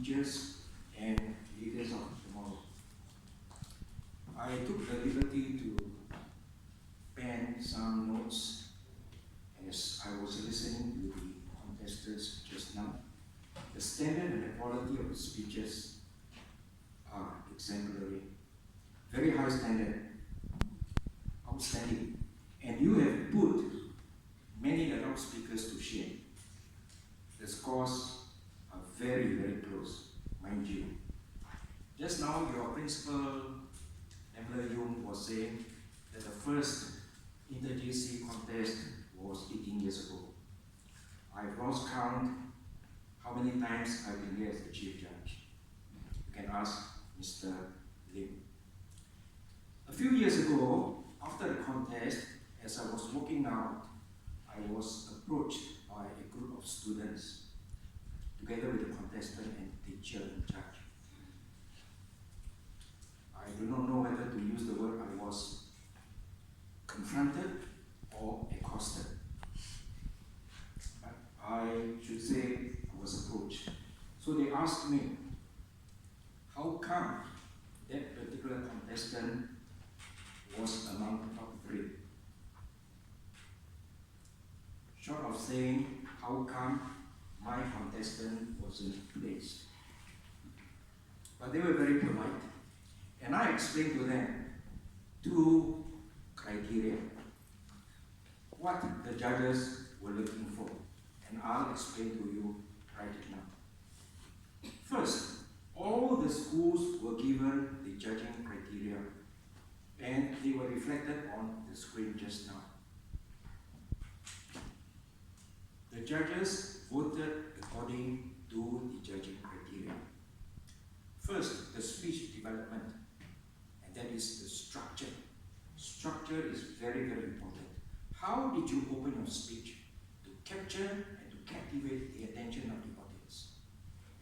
teachers and leaders of tomorrow. I took the liberty to pen some notes as I was listening to the contestants just now. The standard and the quality of the speeches are exemplary. Very high standard, outstanding. And you have put many adult speakers to shame. The scores are very, very close, mind you. Just now, your principal, Emler Jung, was saying that the first inter-JC contest was 18 years ago. I've lost count how many times I've been here as the chief judge. You can ask Mr. Lim. A few years ago, after the contest, as I was walking out, I was approached by a group of students, together with the contestant and teacher and judge. I do not know whether to use the word I was confronted or accosted. But I should say I was approached. So they asked me, how come that particular contestant was among the top 3? Short of saying, how come my contestant wasn't placed? But they were very polite, and I explained to them 2 criteria, what the judges were looking for, and I'll explain to you right now. First, all the schools were given the judging criteria, and they were reflected on the screen just now. The judges voted according to the judging criteria. First, the speech development, and that is the structure. Structure is very, very important. How did you open your speech to capture and to captivate the attention of the audience?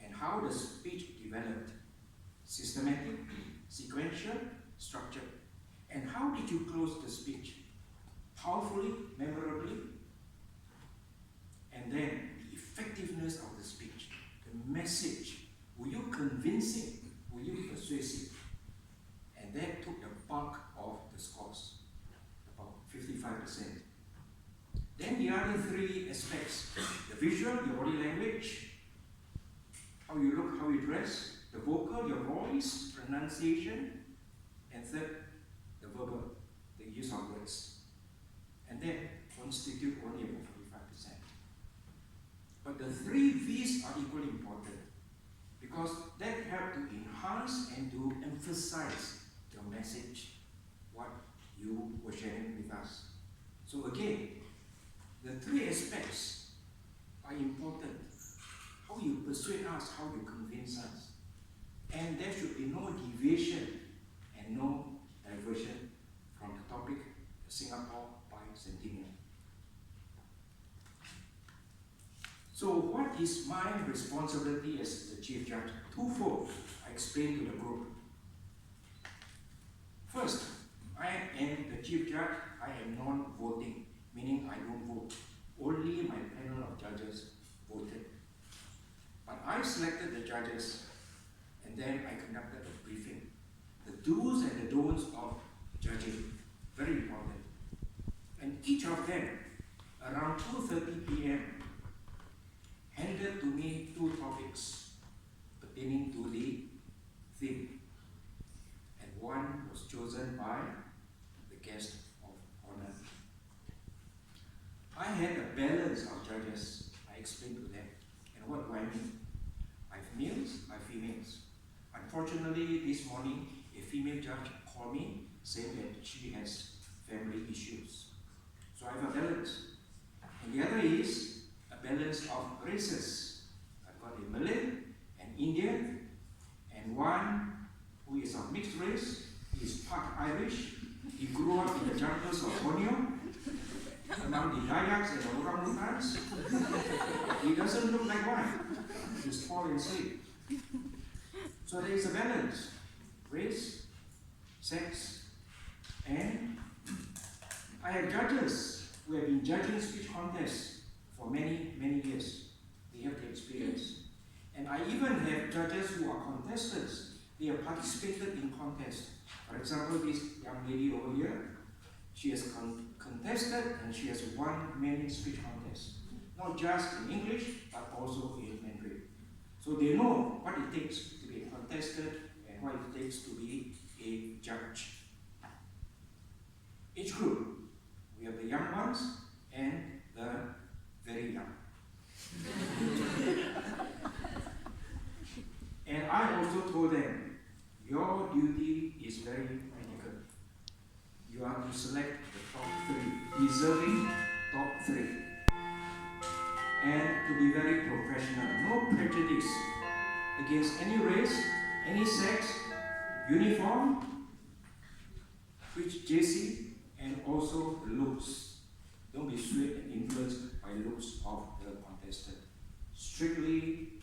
And how the speech developed? Systematic, sequential, structured. And how did you close the speech? Powerfully, memorably, and then the effectiveness of the speech, the message. Were you convincing? Were you persuasive? And that took the bulk of the scores, about 55%. Then the other 3 aspects, the visual, your body language, how you look, how you dress, the vocal, your voice, pronunciation, and third, the verbal, the use of words. And that constitute only about 45%. But the 3 V's are equally important because that help to enhance and to emphasize your message, what you were sharing with us. So again, the 3 aspects are important. How you persuade us, how you convince us. And there should be no deviation and no diversion from the topic, the Singapore Bicentennial. So what is my responsibility as the chief judge? Twofold, I explained to the group. First, I am the chief judge, I am non-voting, meaning I don't vote. Only my panel of judges voted. But I selected the judges, and then I conducted a briefing. The do's and the don'ts of judging, very important. And each of them, around 2:30 p.m., handed to me 2 topics pertaining to the theme. And one was chosen by the guest of honor. I had a balance of judges. I explained to them. And what do I mean? I have males, I have females. Unfortunately, this morning, a female judge called me saying that she has family issues. So I have a balance. And the other is a balance of races. I've got a Malay, an Indian, and one who is of mixed race. He is part Irish. He grew up in the jungles of Borneo, among the Dayaks and the orangutans. He doesn't look like one. He's tall and slim. So there is a balance. Race, sex, and I have judges who have been judging speech contests for many, many years. They have the experience. And I I even have judges who are contestants. They have participated in contests. For example, this young lady over here, she has contested and she has won many speech contests. Not just in English, but also in Mandarin. So they know what it takes to be a contestant and what it takes to be a judge. Each group, we have the young ones and the very young. And I also told them, your duty is very critical. You are to select the top 3, deserving top 3. And to be very professional, no prejudice against any race, any sex, uniform, which JC, and also looks. Don't be swayed and influenced by looks of the contestant. Strictly